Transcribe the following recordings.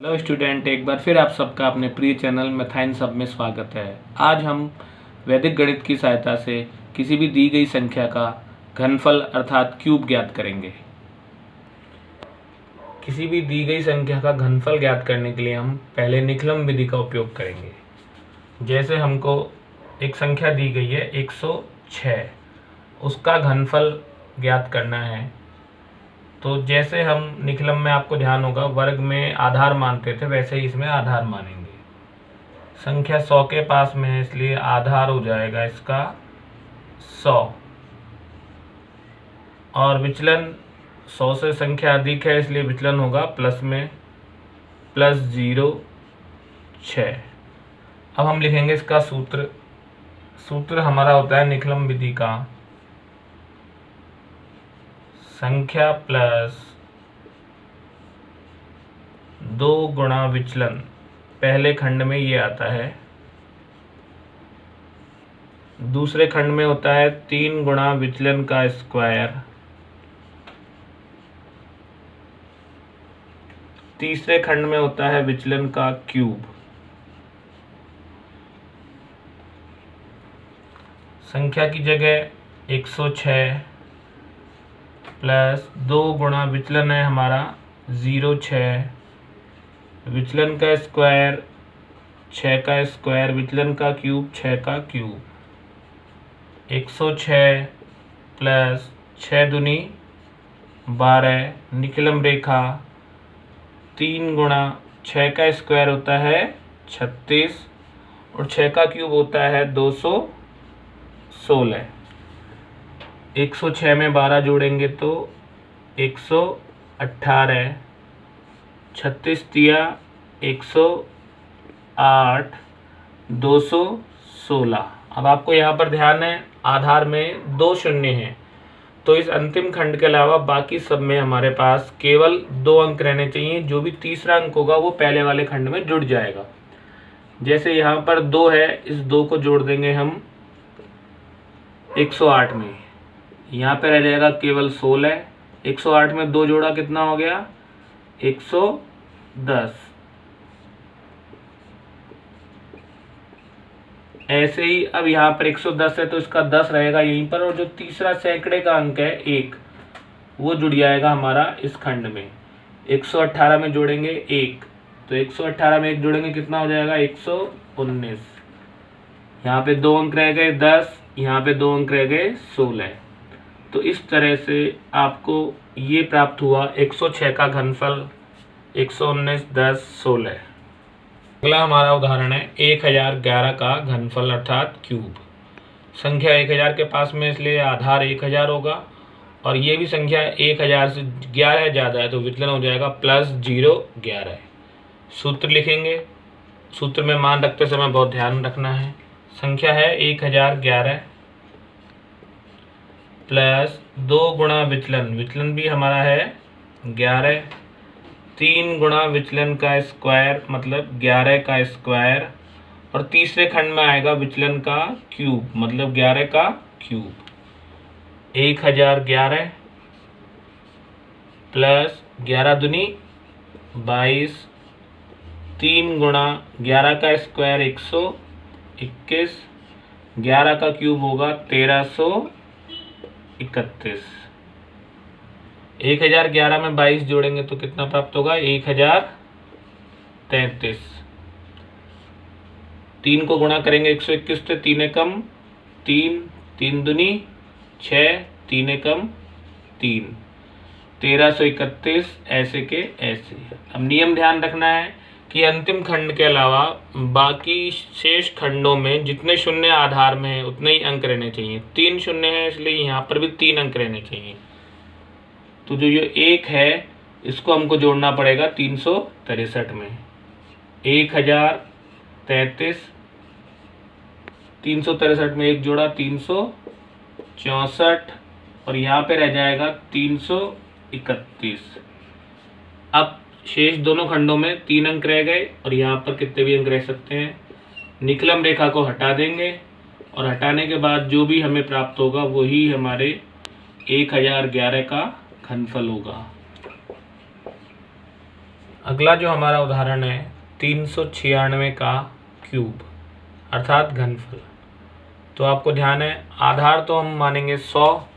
Hello student, एक बार फिर आप सबका अपने प्रिय चैनल मैथाइन सब में स्वागत है। आज हम वैदिक गणित की सहायता से किसी भी दी गई संख्या का घनफल अर्थात क्यूब ज्ञात करेंगे। किसी भी दी गई संख्या का घनफल ज्ञात करने के लिए हम पहले निकलम विधि का उपयोग करेंगे। जैसे हमको एक संख्या दी गई है 106, उसका घनफल ज्ञात करना है। तो जैसे हम निकलम में आपको ध्यान होगा वर्ग में आधार मानते थे, वैसे ही इसमें आधार मानेंगे। संख्या 100 के पास में है, इसलिए आधार हो जाएगा इसका 100। और विचलन 100 से संख्या अधिक है, इसलिए विचलन होगा प्लस में +0.6। अब हम लिखेंगे इसका सूत्र हमारा होता है निकलम विधि का संख्या प्लस 2 गुणा विचलन। पहले खंड में ये आता है, दूसरे खंड में होता है 3 गुणा विचलन का स्क्वायर, तीसरे खंड में होता है विचलन का क्यूब। संख्या की जगह 106 प्लस 2 गुणा विचलन है हमारा 0.6, विचलन का स्क्वायर 6 का स्क्वायर, विचलन का क्यूब 6 का क्यूब। 106 प्लस 6 दूनी 12, निकलम रेखा 3 गुणा 6 का स्क्वायर होता है 36 और 6 का क्यूब होता है 216। 106 में 12 जोड़ेंगे तो 118, 36 दिया 108, 216। अब आपको यहाँ पर ध्यान है आधार में 2 शून्य हैं, तो इस अंतिम खंड के अलावा बाकी सब में हमारे पास केवल 2 अंक रहने चाहिए। जो भी तीसरा अंक होगा वो पहले वाले खंड में जुड़ जाएगा। जैसे यहाँ पर 2 है, इस 2 को जोड़ देंगे हम 108 में, यहाँ पे रह जाएगा केवल 16। 108 में 2 जोड़ा कितना हो गया 110। ऐसे ही अब यहाँ पर 110 है तो इसका 10 रहेगा यहीं पर, और जो तीसरा सैकड़े का अंक है 1, वो जुड़ जाएगा हमारा इस खंड में। 118 में जोड़ेंगे 1, तो 118 में 1 जोड़ेंगे कितना हो जाएगा 119। यहाँ पे 2 अंक रह गए 10, यहाँ पे 2 अंक रह गए 16। तो इस तरह से आपको ये प्राप्त हुआ 106 का घनफल 119, 10, 16। अगला हमारा उदाहरण है 1011 का घनफल अर्थात क्यूब। संख्या 1000 के पास में, इसलिए आधार 1000 होगा, और ये भी संख्या 1000 से 11 ज़्यादा है, तो विचलन हो जाएगा +0.11। सूत्र लिखेंगे। सूत्र में मान रखते समय बहुत ध्यान रखना है। संख्या है 1011 प्लस 2 गुणा विचलन, विचलन भी हमारा है 11, 3 गुणा विचलन का स्क्वायर मतलब 11 का स्क्वायर, और तीसरे खंड में आएगा विचलन का क्यूब मतलब 11 का क्यूब। 1011 प्लस 11 दूनी 22, 3 गुणा 11 का स्क्वायर 121, 11 का क्यूब होगा 1331। 1011 में 22 जोड़ेंगे तो कितना प्राप्त होगा 1033। 3 को गुणा करेंगे 121 से, 3 एकम 3, 3 दूनी 6, 3 एकम 3, 1331। ऐसे के ऐसे। अब नियम ध्यान रखना है कि अंतिम खंड के अलावा बाकी शेष खंडों में जितने शून्य आधार में है उतने ही अंक रहने चाहिए। 3 शून्य है, इसलिए यहाँ पर भी 3 अंक रहने चाहिए। तो जो ये 1 है इसको हमको जोड़ना पड़ेगा 363 में। 1033, 363 में 1 जोड़ा 364, और यहाँ पे रह जाएगा 331। अब शेष दोनों खंडों में 3 अंक रह गए, और यहाँ पर कितने भी अंक रह सकते हैं। निकलम रेखा को हटा देंगे, और हटाने के बाद जो भी हमें प्राप्त होगा वही हमारे 1011 का घनफल होगा। अगला जो हमारा उदाहरण है 396 का क्यूब अर्थात घनफल। तो आपको ध्यान है आधार तो हम मानेंगे 100,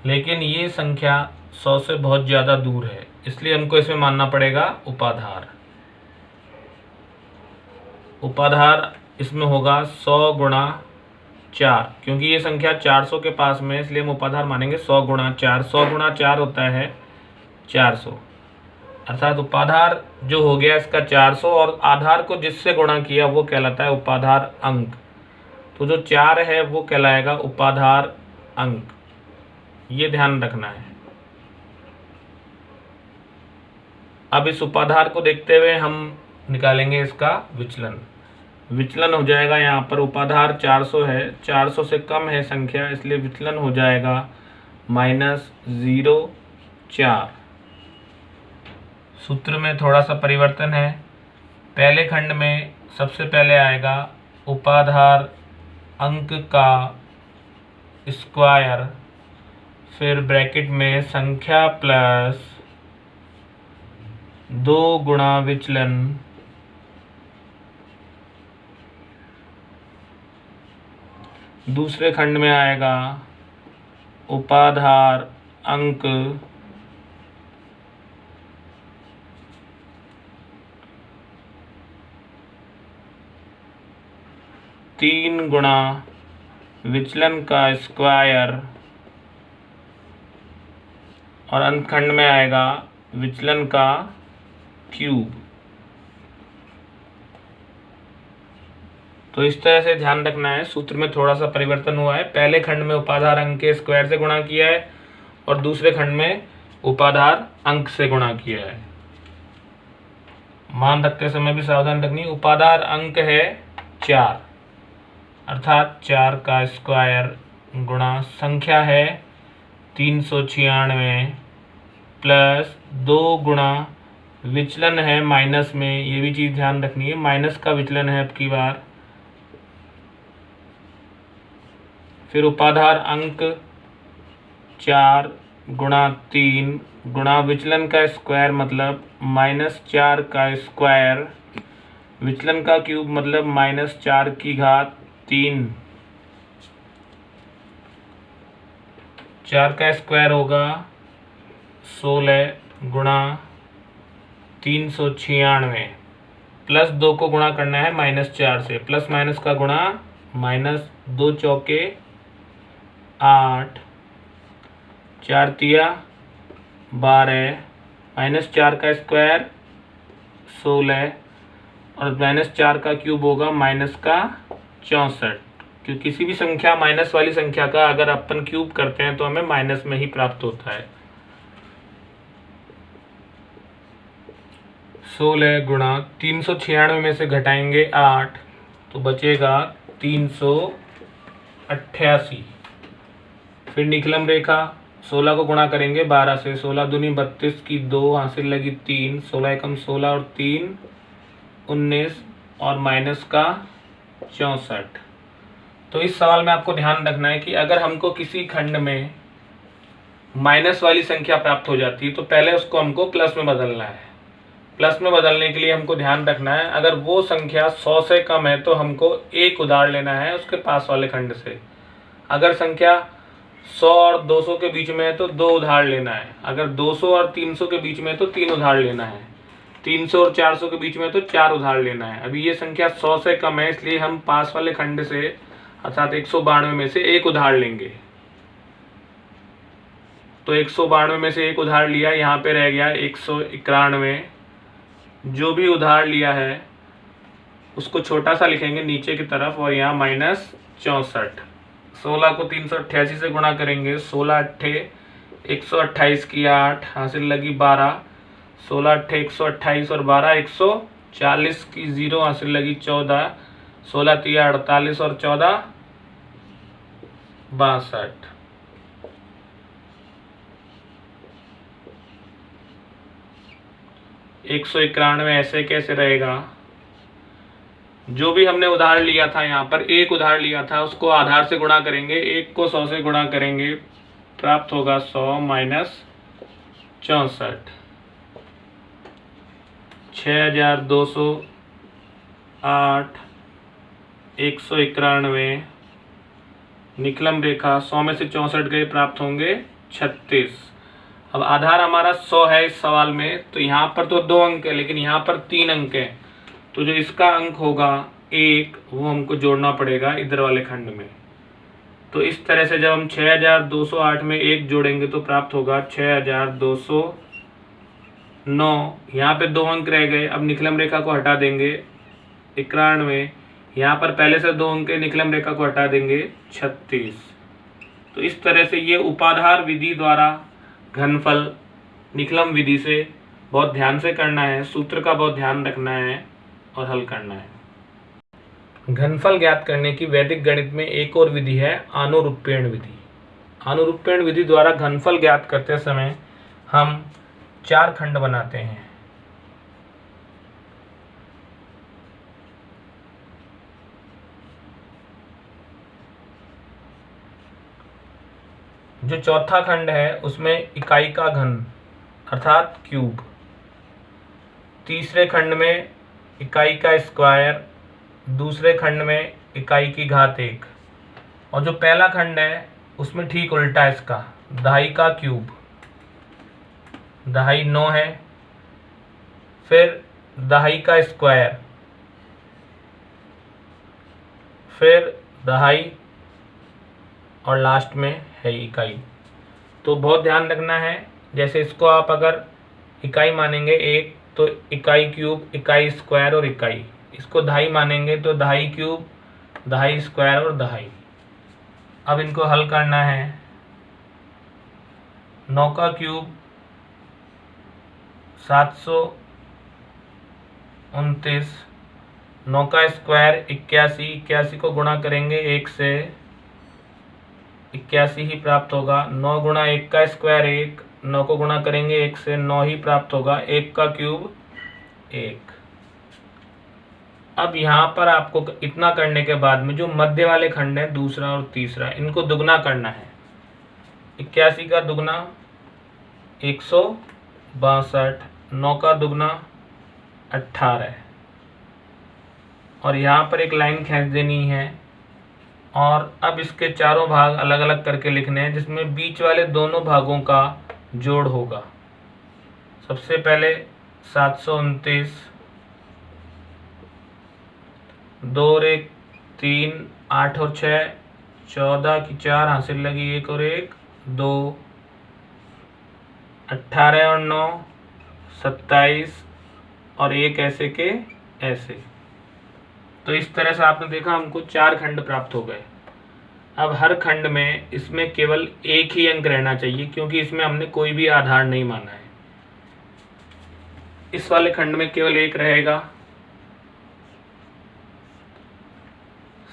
लेकिन ये संख्या 100 से बहुत ज़्यादा दूर है, इसलिए हमको इसमें मानना पड़ेगा उपाधार। उपाधार इसमें होगा 100 गुणा 4, क्योंकि ये संख्या 400 के पास में है, इसलिए हम उपाधार मानेंगे 100 गुणा 4। 100 गुणा 4 होता है 400, अर्थात उपाधार जो हो गया इसका 400, और आधार को जिससे गुणा किया वो कहलाता है उपाधार अंक। तो जो 4 है वो कहलाएगा उपाधार अंक, ये ध्यान रखना है। अब इस उपाधार को देखते हुए हम निकालेंगे इसका विचलन। विचलन हो जाएगा यहाँ पर उपाधार 400 है, 400 से कम है संख्या, इसलिए विचलन हो जाएगा -0.4। सूत्र में थोड़ा सा परिवर्तन है। पहले खंड में सबसे पहले आएगा उपाधार अंक का स्क्वायर, फिर ब्रैकेट में संख्या प्लस 2 गुणा विचलन, दूसरे खंड में आएगा उपाधार अंक तीन गुणा विचलन का स्क्वायर, और अंत खंड में आएगा विचलन का क्यूब। तो इस तरह से ध्यान रखना है। सूत्र में थोड़ा सा परिवर्तन हुआ है। पहले खंड में उपाधार अंक के स्क्वायर से गुणा किया है और दूसरे खंड में उपाधार अंक से गुणा किया है। मान रखते समय भी सावधान रखनी। उपाधार अंक है 4, अर्थात 4 का स्क्वायर गुणा संख्या है 396 प्लस 2 गुणा विचलन है माइनस में, ये भी चीज़ ध्यान रखनी है, माइनस का विचलन है अब की बार। फिर उपाधार अंक 4 गुणा 3 गुणा विचलन का स्क्वायर मतलब -4 का स्क्वायर, विचलन का क्यूब मतलब -4 की घात 3। 4 का स्क्वायर होगा 16 गुणा 396 प्लस 2 को गुणा करना है -4 से, प्लस माइनस का गुणा, -2 चौके 8, 4 तिया 12, -4 का स्क्वायर 16 और -4 का क्यूब होगा -64। क्योंकि किसी भी संख्या माइनस वाली संख्या का अगर अपन क्यूब करते हैं तो हमें माइनस में ही प्राप्त होता है। 16 गुणा 396 में से घटाएंगे 8 तो बचेगा 388। फिर निकलम रेखा 16 को गुणा करेंगे 12 से, 16 दूनी 32 की 2 हासिल लगी 3, 16 एकम 16 और 3 19 और माइनस का 64। तो इस सवाल में आपको ध्यान रखना है कि अगर हमको किसी खंड में माइनस वाली संख्या प्राप्त हो जाती है तो पहले उसको हमको प्लस में बदलना है। प्लस में बदलने के लिए हमको ध्यान रखना है अगर वो संख्या 100 से कम है तो हमको एक उधार लेना है उसके पास वाले खंड से। अगर संख्या 100 और 200 के बीच में है तो 2 उधार लेना है। अगर 200 और 300 के बीच में है तो 3 उधार लेना है। 300 और 400 के बीच में है तो 4 उधार लेना है। अभी ये संख्या 100 से कम है इसलिए हम पास वाले खंड से अर्थात 192 में से एक उधार लेंगे। तो 192 में से एक उधार लिया, यहाँ पे रह गया 191। जो भी उधार लिया है उसको छोटा सा लिखेंगे नीचे की तरफ और यहाँ -64। 16 को 388 से गुणा करेंगे, 16 अट्ठे 128 की 8 हासिल लगी 12, 16 अट्ठे 128 और 12 140 की 0 हासिल लगी 14, 16 तिया 48 और 14 62। एक 191 ऐसे कैसे रहेगा? जो भी हमने उधार लिया था, यहाँ पर एक उधार लिया था उसको आधार से गुणा करेंगे, एक को 100 से गुणा करेंगे, प्राप्त होगा 100 - 64। 6208, 191, निकलम रेखा 100 में से 64 गए, प्राप्त होंगे 36। अब आधार हमारा 100 है इस सवाल में, तो यहाँ पर तो 2 अंक है लेकिन यहाँ पर 3 अंक है, तो जो इसका अंक होगा 1 वो हमको जोड़ना पड़ेगा इधर वाले खंड में। तो इस तरह से जब हम 6208 में 1 जोड़ेंगे तो प्राप्त होगा 6209। यहाँ पे 2 अंक रह गए, अब निकलम रेखा को हटा देंगे 91, यहाँ पर पहले से 2 अंक है, निकलम रेखा को हटा देंगे 36। तो इस तरह से ये उपाधार विधि द्वारा घनफल निकलम विधि से बहुत ध्यान से करना है, सूत्र का बहुत ध्यान रखना है और हल करना है। घनफल ज्ञात करने की वैदिक गणित में एक और विधि है आनुरूप्यण विधि। आनुरूप्यण विधि द्वारा घनफल ज्ञात करते समय हम 4 खंड बनाते हैं। जो चौथा खंड है उसमें इकाई का घन अर्थात क्यूब, तीसरे खंड में इकाई का स्क्वायर, दूसरे खंड में इकाई की घात 1, और जो पहला खंड है उसमें ठीक उल्टा है इसका, दहाई का क्यूब, दहाई 9 है, फिर दहाई का स्क्वायर, फिर दहाई और लास्ट में है इकाई। तो बहुत ध्यान रखना है, जैसे इसको आप अगर इकाई मानेंगे 1 तो इकाई क्यूब, इकाई स्क्वायर और इकाई, इसको दहाई मानेंगे तो दहाई क्यूब, दहाई स्क्वायर और दहाई। अब इनको हल करना है। 9 का क्यूब 729, 9 का स्क्वायर 81, 81 को गुणा करेंगे 1 से, 81 ही प्राप्त होगा। 9 गुणा 1 का स्क्वायर 1, 9 को गुणा करेंगे 1 से, 9 ही प्राप्त होगा। 1 का क्यूब 1। अब यहाँ पर आपको इतना करने के बाद में जो मध्य वाले खंड है दूसरा और तीसरा, इनको दुगना करना है। 81 का दुगना 162, 9 का दुगना 18, और यहाँ पर एक लाइन खींच देनी है। और अब इसके चारों भाग अलग अलग करके लिखने हैं, जिसमें बीच वाले दोनों भागों का जोड़ होगा। सबसे पहले 729, 2 और 1 3, 8 और 6 14 की 4 हासिल लगी, 1 और 1 2, 18 और 9 27 और 1 ऐसे के ऐसे। तो इस तरह से आपने देखा हमको 4 खंड प्राप्त हो गए। अब हर खंड में इसमें केवल एक ही अंक रहना चाहिए, क्योंकि इसमें हमने कोई भी आधार नहीं माना है। इस वाले खंड में केवल 1 रहेगा।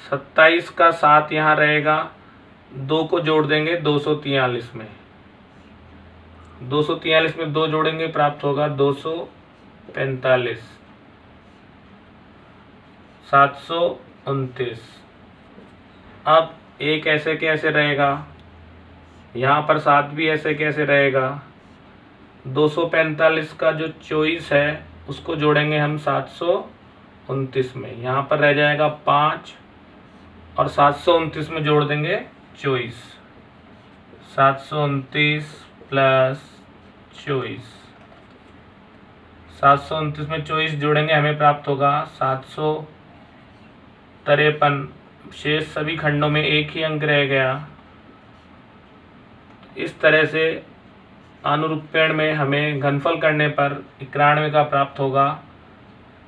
27 का 7 यहाँ रहेगा, 2 को जोड़ देंगे 243 में, 243 में 2 जोड़ेंगे प्राप्त होगा 245, 729। अब 1 ऐसे कैसे रहेगा, यहाँ पर 7 भी ऐसे कैसे रहेगा। 245 का जो 24 है उसको जोड़ेंगे हम 729 में, यहाँ पर रह जाएगा 5, और 729 में जोड़ देंगे 24, 729 प्लस 24, 729 में 24 जोड़ेंगे हमें प्राप्त होगा 753। शेष सभी खंडों में एक ही अंक रह गया। इस तरह से आनुरूप्यण में हमें घनफल करने पर 91 का प्राप्त होगा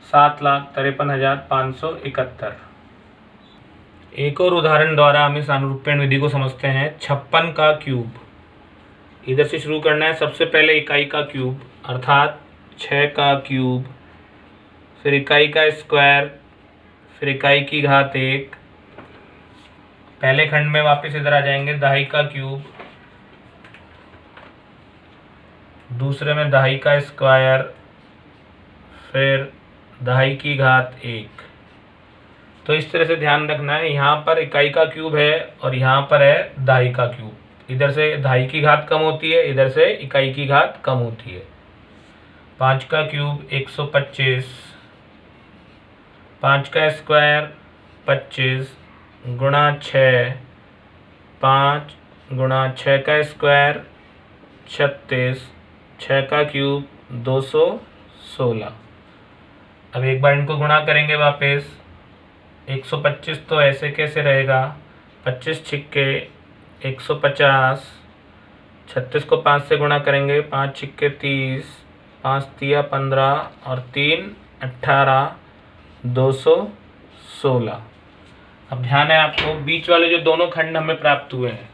7,53,571। एक और उदाहरण द्वारा हम इस आनुरूप्यण विधि को समझते हैं। 56 का क्यूब, इधर से शुरू करना है। सबसे पहले इकाई का क्यूब अर्थात 6 का क्यूब, फिर इकाई का स्क्वायर, फिर इकाई की घात 1। पहले खंड में वापस इधर आ जाएंगे, दहाई का क्यूब, दूसरे में दहाई का स्क्वायर, फिर दहाई की घात 1। तो इस तरह से ध्यान रखना है, यहाँ पर इकाई का क्यूब है और यहाँ पर है दहाई का क्यूब। इधर से दहाई की घात कम होती है, इधर से इकाई की घात कम होती है। 5 का क्यूब 125, 5 का स्क्वायर 25 गुणा 6, 5 गुणा 6 का स्क्वायर 36, 6 का क्यूब 216। अब एक बार इनको गुणा करेंगे वापस। 125 तो ऐसे कैसे रहेगा, 25 छिक्के 150, 36 को 5 से गुणा करेंगे, 5 छिक्के 30, 5 तिया 15 और 3 18, 216। अब ध्यान है आपको, बीच वाले जो दोनों खंड हमें प्राप्त हुए हैं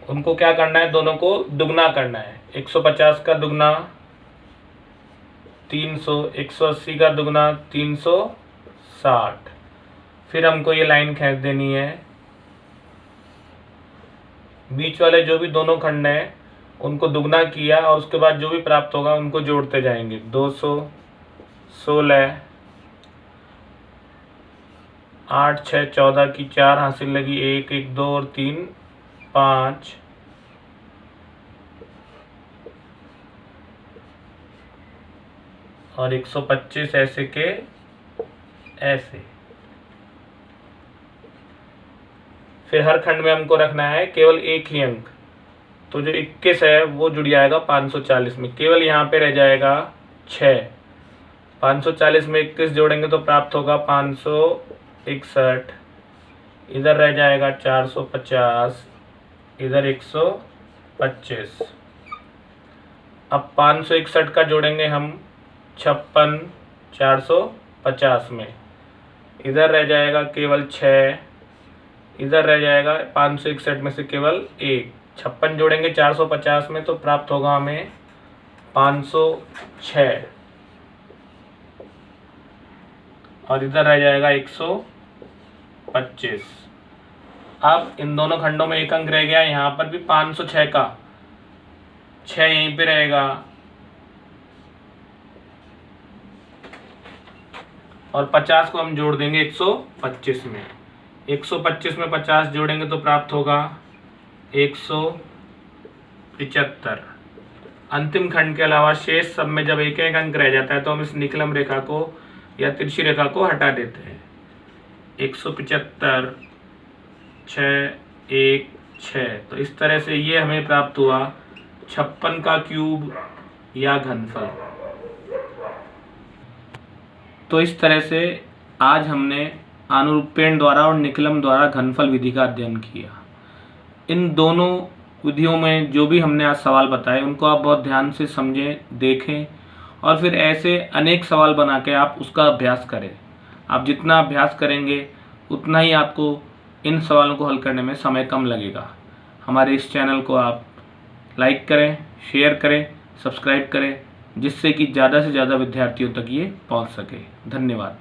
उनको क्या करना है, दोनों को दुगना करना है। 150 का दुगना 300, 180 का दुगना 360। फिर हमको ये लाइन खींच देनी है। बीच वाले जो भी दोनों खंड हैं उनको दुगना किया और उसके बाद जो भी प्राप्त होगा उनको जोड़ते जाएंगे। 216, 8 6 14 की 4 हासिल लगी, 1 1 2 और 3 5, और 125 ऐसे के ऐसे। फिर हर खंड में हमको रखना है केवल एक ही अंक, तो जो 21 है वो जुड़ जाएगा 540 में। केवल यहाँ पे रह जाएगा 6। 540 में 21 जोड़ेंगे तो प्राप्त होगा 561। इधर रह जाएगा 450, इधर 125। अब 561 का जोड़ेंगे हम 56 450 में। इधर रह जाएगा केवल 6, इधर रह जाएगा 561 में से केवल 1। 56 जोड़ेंगे 450 में तो प्राप्त होगा हमें 506, और इधर रह जाएगा 125। अब इन दोनों खंडों में एक अंक रह गया, यहाँ पर भी 506 का 6 यहीं पे रहेगा और 50 को हम जोड़ देंगे 125 में। 125 में 50 जोड़ेंगे तो प्राप्त होगा 175। अंतिम खंड के अलावा शेष सब में जब एक एक अंक रह जाता है तो हम इस निकलम रेखा को या तिरछी रेखा को हटा देते हैं। 175 6 1 6। तो इस तरह से ये हमें प्राप्त हुआ 56 का क्यूब या घनफल। तो इस तरह से आज हमने आनुरूप्यण द्वारा और निकलम द्वारा घनफल विधि का अध्ययन किया। इन दोनों विधियों में जो भी हमने आज सवाल बताए उनको आप बहुत ध्यान से समझें, देखें और फिर ऐसे अनेक सवाल बना के आप उसका अभ्यास करें। आप जितना अभ्यास करेंगे उतना ही आपको इन सवालों को हल करने में समय कम लगेगा। हमारे इस चैनल को आप लाइक करें, शेयर करें, सब्सक्राइब करें, जिससे कि ज़्यादा से ज़्यादा विद्यार्थियों तक ये पहुंच सके। धन्यवाद।